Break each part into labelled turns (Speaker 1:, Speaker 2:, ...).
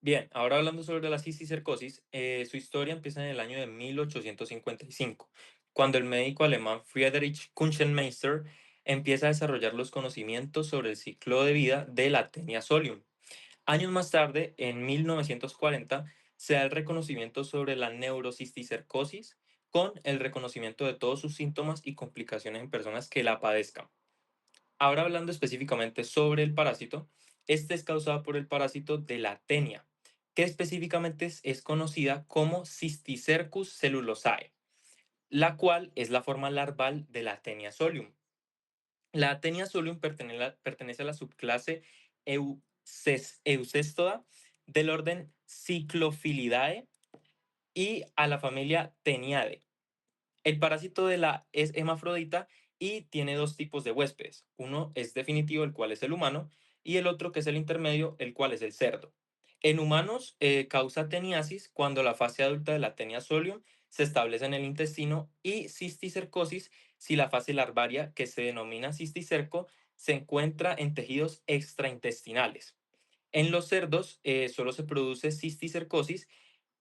Speaker 1: Bien, ahora hablando sobre la cisticercosis, su historia empieza en el año de 1855, cuando el médico alemán Friedrich Kunchenmeister empieza a desarrollar los conocimientos sobre el ciclo de vida de la Taenia solium. Años más tarde, en 1940, se da el reconocimiento sobre la neurocisticercosis con el reconocimiento de todos sus síntomas y complicaciones en personas que la padezcan. Ahora hablando específicamente sobre el parásito, este es causado por el parásito de la tenia, que específicamente es conocida como Cysticercus cellulosae, la cual es la forma larval de la Taenia solium. La Taenia solium pertenece a la subclase Eucestoda del orden Cyclophilidae y a la familia Teniae. El parásito de la es hermafrodita y tiene dos tipos de huéspedes. Uno es definitivo, el cual es el humano, y el otro que es el intermedio, el cual es el cerdo. En humanos causa teniasis cuando la fase adulta de la tenia solium se establece en el intestino y cisticercosis si la fase larvaria, que se denomina cisticerco, se encuentra en tejidos extraintestinales. En los cerdos solo se produce cisticercosis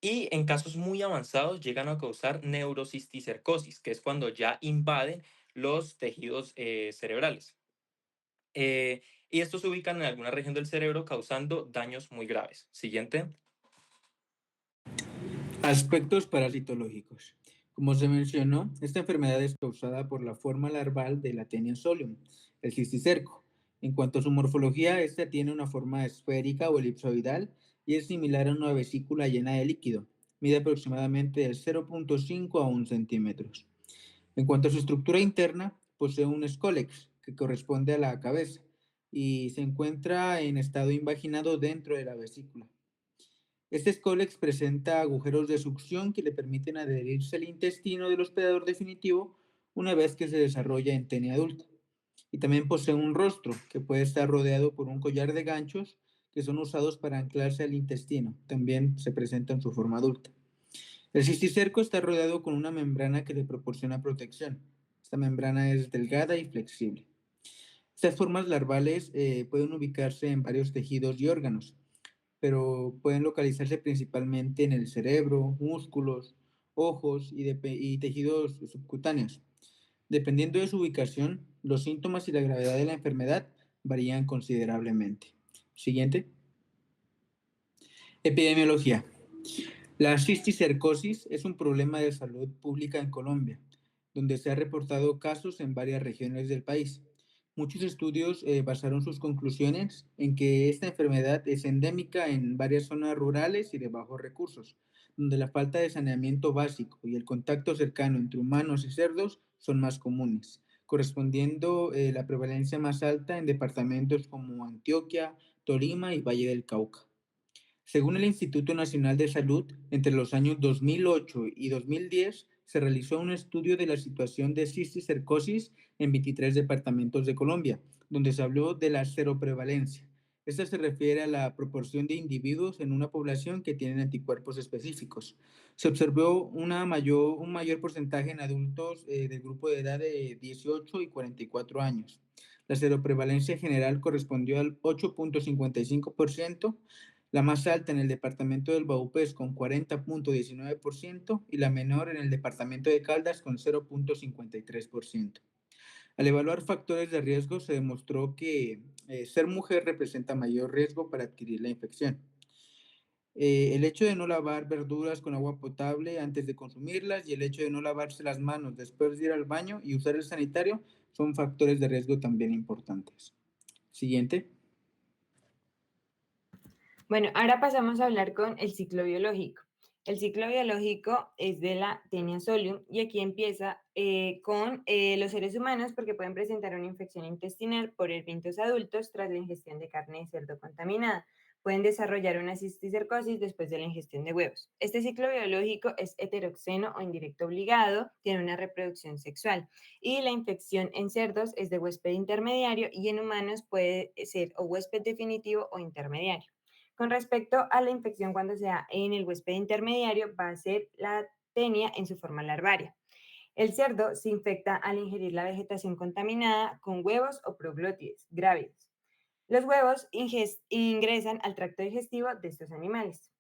Speaker 1: y en casos muy avanzados llegan a causar neurocisticercosis, que es cuando ya invaden los tejidos cerebrales. Y estos se ubican en alguna región del cerebro causando daños muy graves. Siguiente.
Speaker 2: Aspectos parasitológicos. Como se mencionó, esta enfermedad es causada por la forma larval de la Taenia solium, el cisticerco. En cuanto a su morfología, esta tiene una forma esférica o elipsoidal y es similar a una vesícula llena de líquido. Mide aproximadamente de 0,5 a 1 centímetros. En cuanto a su estructura interna, posee un escólex que corresponde a la cabeza y se encuentra en estado invaginado dentro de la vesícula. Este Scolex presenta agujeros de succión que le permiten adherirse al intestino del hospedador definitivo una vez que se desarrolla en tenia adulta. Y también posee un rostro que puede estar rodeado por un collar de ganchos que son usados para anclarse al intestino. También se presenta en su forma adulta. El cisticerco está rodeado con una membrana que le proporciona protección. Esta membrana es delgada y flexible. Estas formas larvales pueden ubicarse en varios tejidos y órganos, pero pueden localizarse principalmente en el cerebro, músculos, ojos y tejidos subcutáneos. Dependiendo de su ubicación, los síntomas y la gravedad de la enfermedad varían considerablemente. Siguiente. Epidemiología. La cisticercosis es un problema de salud pública en Colombia, donde se han reportado casos en varias regiones del país. Muchos estudios basaron sus conclusiones en que esta enfermedad es endémica en varias zonas rurales y de bajos recursos, donde la falta de saneamiento básico y el contacto cercano entre humanos y cerdos son más comunes, correspondiendo la prevalencia más alta en departamentos como Antioquia, Tolima y Valle del Cauca. Según el Instituto Nacional de Salud, entre los años 2008 y 2010 se realizó un estudio de la situación de cisticercosis en 23 departamentos de Colombia, donde se habló de la seroprevalencia. Esta se refiere a la proporción de individuos en una población que tienen anticuerpos específicos. Se observó un mayor porcentaje en adultos del grupo de edad de 18 y 44 años. La seroprevalencia general correspondió al 8,55%, la más alta en el departamento del Baupés con 40,19% y la menor en el departamento de Caldas con 0,53%. Al evaluar factores de riesgo se demostró que ser mujer representa mayor riesgo para adquirir la infección. El hecho de no lavar verduras con agua potable antes de consumirlas y el hecho de no lavarse las manos después de ir al baño y usar el sanitario son factores de riesgo también importantes. Siguiente.
Speaker 3: Bueno, ahora pasamos a hablar con el ciclo biológico. El ciclo biológico es de la Taenia solium y aquí empieza con los seres humanos porque pueden presentar una infección intestinal por herpintos adultos tras la ingestión de carne de cerdo contaminada. Pueden desarrollar una cisticercosis después de la ingestión de huevos. Este ciclo biológico es heteroxeno o indirecto obligado, tiene una reproducción sexual y la infección en cerdos es de huésped intermediario y en humanos puede ser o huésped definitivo o intermediario. Con respecto a la infección cuando sea en el huésped intermediario, va a ser la tenia en su forma larvaria. El cerdo se infecta al ingerir la vegetación contaminada con huevos o proglótides grávidos. Los huevos ingresan al tracto digestivo de estos animales.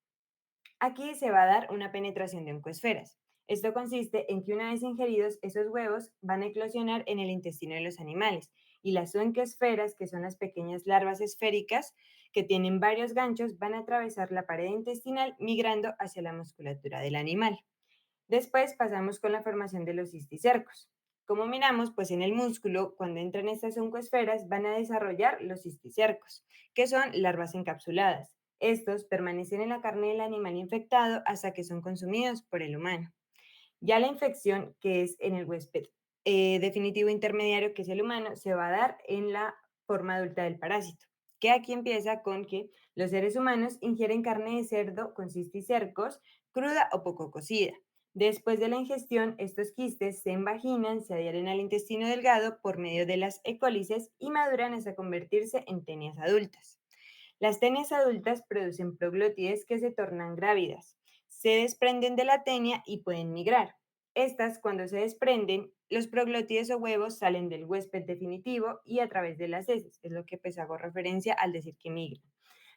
Speaker 3: Aquí se va a dar una penetración de oncoesferas. Esto consiste en que una vez ingeridos, esos huevos van a eclosionar en el intestino de los animales y las oncoesferas, que son las pequeñas larvas esféricas que tienen varios ganchos, van a atravesar la pared intestinal migrando hacia la musculatura del animal. Después pasamos con la formación de los cisticercos. Como miramos, pues en el músculo, cuando entran estas oncoesferas, van a desarrollar los cisticercos, que son larvas encapsuladas. Estos permanecen en la carne del animal infectado hasta que son consumidos por el humano. Ya la infección, que es en el huésped definitivo intermediario, que es el humano, se va a dar en la forma adulta del parásito, que aquí empieza con que los seres humanos ingieren carne de cerdo con cisticercos cruda o poco cocida. Después de la ingestión, estos quistes se envaginan, se adhieren al intestino delgado por medio de las ecólices y maduran hasta convertirse en tenias adultas. Las tenias adultas producen proglótides que se tornan grávidas, se desprenden de la tenia y pueden migrar. Estas, cuando se desprenden, los proglótides o huevos salen del huésped definitivo y a través de las heces, es lo que pues hago referencia al decir que migran.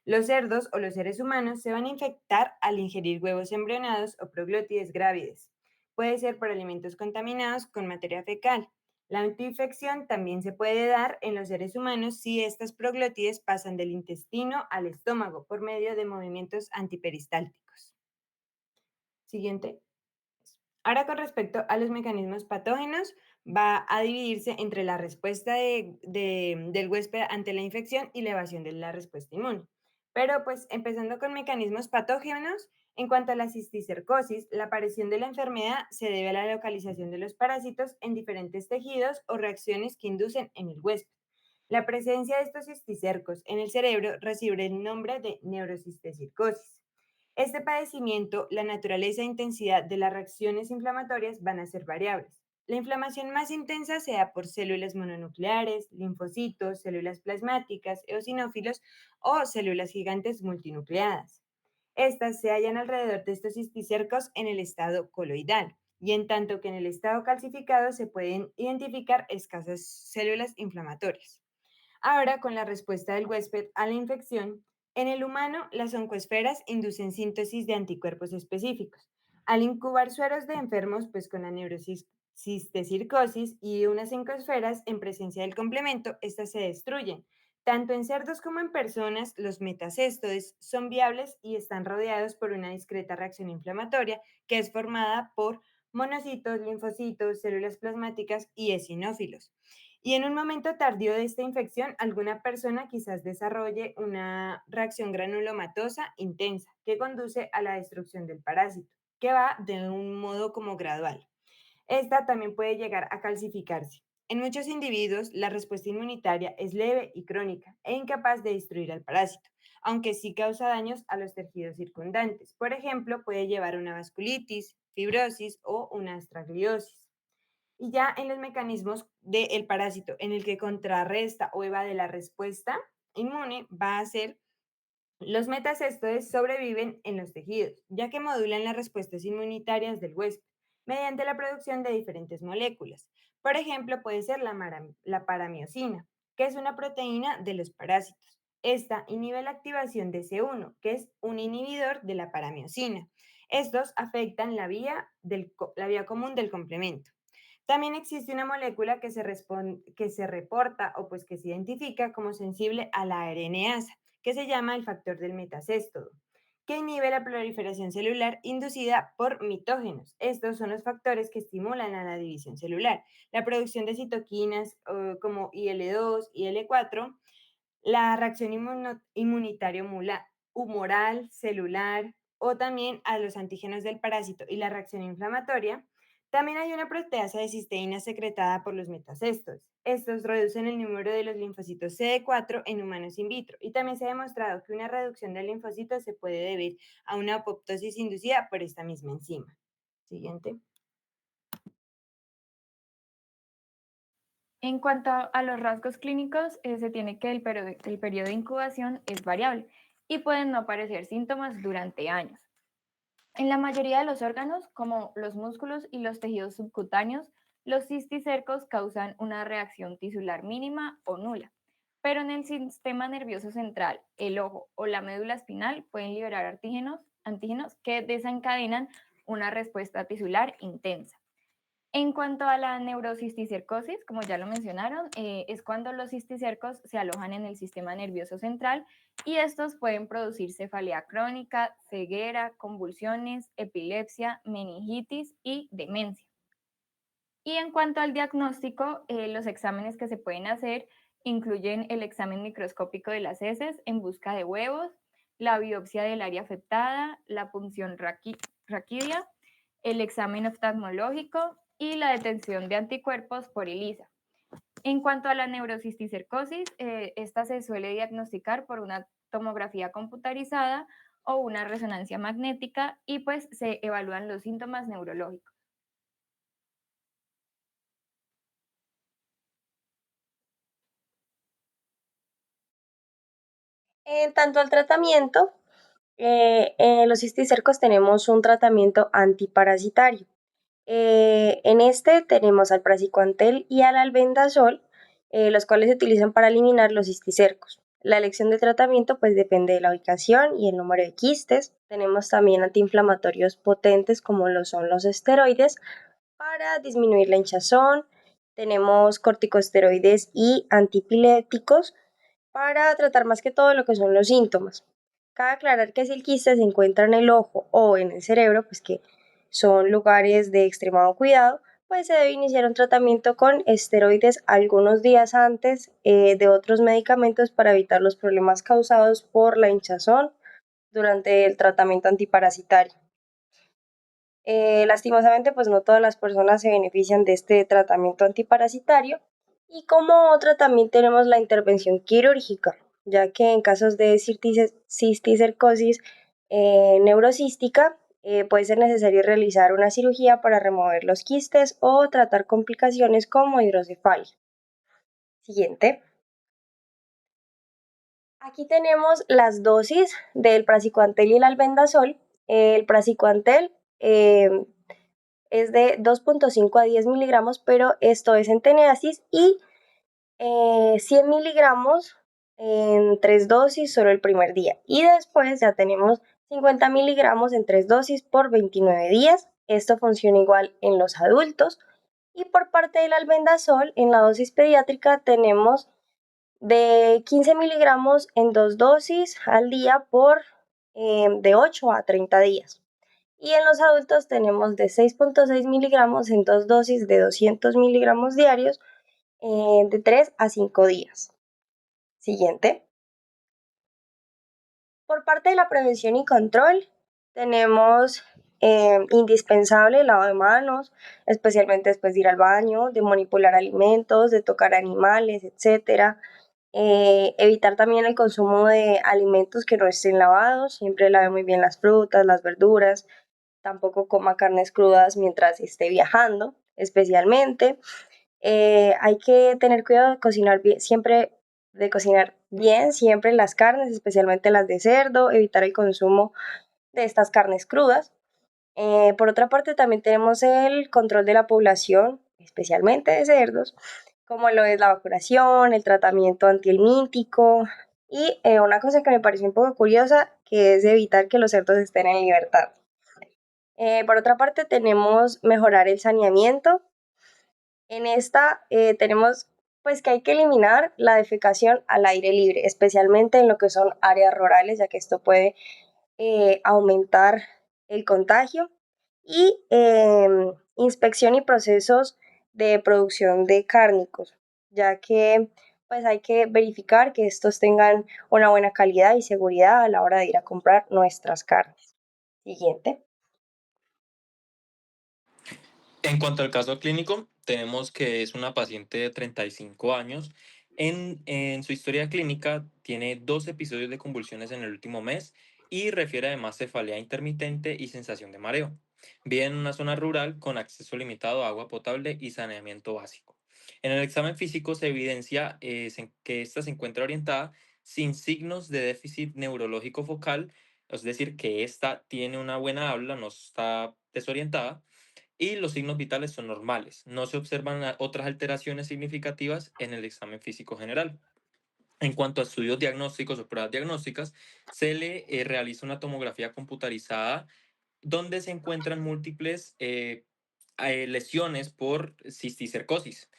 Speaker 3: Los cerdos o los seres humanos se van a infectar al ingerir huevos embrionados o proglótides grávides. Puede ser por alimentos contaminados con materia fecal. La autoinfección también se puede dar en los seres humanos si estas proglótides pasan del intestino al estómago por medio de movimientos antiperistálticos. Siguiente. Ahora, con respecto a los mecanismos patógenos, va a dividirse entre la respuesta del huésped ante la infección y la evasión de la respuesta inmune. Pero pues empezando con mecanismos patógenos, en cuanto a la cisticercosis, la aparición de la enfermedad se debe a la localización de los parásitos en diferentes tejidos o reacciones que inducen en el huésped. La presencia de estos cisticercos en el cerebro recibe el nombre de neurocistecircosis. Este padecimiento, la naturaleza e intensidad de las reacciones inflamatorias van a ser variables. La inflamación más intensa se da por células mononucleares, linfocitos, células plasmáticas, eosinófilos o células gigantes multinucleadas. Estas se hallan alrededor de estos cisticercos en el estado coloidal, y en tanto que en el estado calcificado se pueden identificar escasas células inflamatorias. Ahora, con la respuesta del huésped a la infección, en el humano las oncoesferas inducen síntesis de anticuerpos específicos. Al incubar sueros de enfermos, pues con la neurocistecircosis y unas oncoesferas en presencia del complemento, estas se destruyen. Tanto en cerdos como en personas, los metacéstodes son viables y están rodeados por una discreta reacción inflamatoria que es formada por monocitos, linfocitos, células plasmáticas y eosinófilos. Y en un momento tardío de esta infección, alguna persona quizás desarrolle una reacción granulomatosa intensa que conduce a la destrucción del parásito, que va de un modo como gradual. Esta también puede llegar a calcificarse. En muchos individuos, la respuesta inmunitaria es leve y crónica e incapaz de destruir al parásito, aunque sí causa daños a los tejidos circundantes. Por ejemplo, puede llevar a una vasculitis, fibrosis o una astragliosis. Y ya en los mecanismos del parásito en el que contrarresta o evade la respuesta inmune va a ser los metacéstodes sobreviven en los tejidos, ya que modulan las respuestas inmunitarias del huésped mediante la producción de diferentes moléculas. Por ejemplo, puede ser la paramiosina, que es una proteína de los parásitos. Esta inhibe la activación de C1, que es un inhibidor de la paramiosina. Estos afectan la vía común del complemento. También existe una molécula que se reporta o pues que se identifica como sensible a la RNasa, que se llama el factor del metacéstodo, que inhibe la proliferación celular inducida por mitógenos. Estos son los factores que estimulan a la división celular, la producción de citoquinas como IL-2, IL-4, la reacción inmunitaria humoral, celular o también a los antígenos del parásito y la reacción inflamatoria. También hay una proteasa de cisteína secretada por los metacestos. Estos reducen el número de los linfocitos CD4 en humanos in vitro y también se ha demostrado que una reducción de linfocitos se puede deber a una apoptosis inducida por esta misma enzima. Siguiente.
Speaker 4: En cuanto a los rasgos clínicos, se tiene que el periodo de incubación es variable y pueden no aparecer síntomas durante años. En la mayoría de los órganos, como los músculos y los tejidos subcutáneos, los cisticercos causan una reacción tisular mínima o nula, pero en el sistema nervioso central, el ojo o la médula espinal pueden liberar antígenos que desencadenan una respuesta tisular intensa. En cuanto a la neurocisticercosis, como ya lo mencionaron, es cuando los cisticercos se alojan en el sistema nervioso central y estos pueden producir cefalea crónica, ceguera, convulsiones, epilepsia, meningitis y demencia. Y en cuanto al diagnóstico, los exámenes que se pueden hacer incluyen el examen microscópico de las heces en busca de huevos, la biopsia del área afectada, la punción raquídea, el examen oftalmológico y la detección de anticuerpos por ELISA. En cuanto a la neurocisticercosis, esta se suele diagnosticar por una tomografía computarizada o una resonancia magnética y pues se evalúan los síntomas neurológicos.
Speaker 5: En tanto al tratamiento, en los cisticercos tenemos un tratamiento antiparasitario. En este tenemos al praziquantel y al albendazol, los cuales se utilizan para eliminar los cisticercos. La elección de tratamiento pues depende de la ubicación y el número de quistes. Tenemos también antiinflamatorios potentes como lo son los esteroides para disminuir la hinchazón. Tenemos corticosteroides y antipiléticos para tratar más que todo lo que son los síntomas. Cabe aclarar que si el quiste se encuentra en el ojo o en el cerebro, pues que son lugares de extremado cuidado, pues se debe iniciar un tratamiento con esteroides algunos días antes de otros medicamentos para evitar los problemas causados por la hinchazón durante el tratamiento antiparasitario. Lastimosamente, pues no todas las personas se benefician de este tratamiento antiparasitario. Y como otra también tenemos la intervención quirúrgica, ya que en casos de cisticercosis neurocística puede ser necesario realizar una cirugía para remover los quistes o tratar complicaciones como hidrocefalia. Siguiente. Aquí tenemos las dosis del praziquantel y el albendazol. El praziquantel es de 2.5 a 10 miligramos, pero esto es en teneasis y 100 miligramos en 3 dosis solo el primer día. Y después ya tenemos 50 miligramos en 3 dosis por 29 días. Esto funciona igual en los adultos. Y por parte del albendazol, en la dosis pediátrica tenemos de 15 miligramos en 2 dosis al día por de 8 a 30 días. Y en los adultos tenemos de 6.6 miligramos en 2 dosis de 200 miligramos diarios de 3 a 5 días. Siguiente. Por parte de la prevención y control, tenemos indispensable el lavado de manos, especialmente después de ir al baño, de manipular alimentos, de tocar animales, etc. Evitar también el consumo de alimentos que no estén lavados, siempre lave muy bien las frutas, las verduras, tampoco coma carnes crudas mientras esté viajando, especialmente. Hay que tener cuidado de cocinar bien, siempre de cocinar bien, siempre las carnes, especialmente las de cerdo, evitar el consumo de estas carnes crudas. Por otra parte, también tenemos el control de la población, especialmente de cerdos, como lo es la vacunación, el tratamiento antihelmíntico y una cosa que me pareció un poco curiosa, que es evitar que los cerdos estén en libertad. Por otra parte, tenemos mejorar el saneamiento. En esta tenemos pues que hay que eliminar la defecación al aire libre, especialmente en lo que son áreas rurales, ya que esto puede aumentar el contagio. Y inspección y procesos de producción de cárnicos, ya que pues hay que verificar que estos tengan una buena calidad y seguridad a la hora de ir a comprar nuestras carnes. Siguiente.
Speaker 1: En cuanto al caso clínico, tenemos que es una paciente de 35 años. En su historia clínica tiene 2 episodios de convulsiones en el último mes y refiere además cefalea intermitente y sensación de mareo. Vive en una zona rural con acceso limitado a agua potable y saneamiento básico. En el examen físico se evidencia que esta se encuentra orientada sin signos de déficit neurológico focal, es decir, que esta tiene una buena habla, no está desorientada y los signos vitales son normales. No se observan otras alteraciones significativas en el examen físico general. En cuanto a estudios diagnósticos o pruebas diagnósticas, se le realiza una tomografía computarizada donde se encuentran múltiples lesiones por cisticercosis.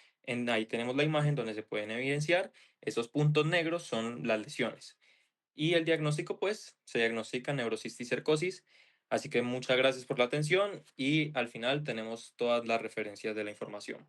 Speaker 1: Ahí tenemos la imagen donde se pueden evidenciar esos puntos negros son las lesiones. Y el diagnóstico, pues, se diagnostica neurocisticercosis. Así que muchas gracias por la atención y al final tenemos todas las referencias de la información.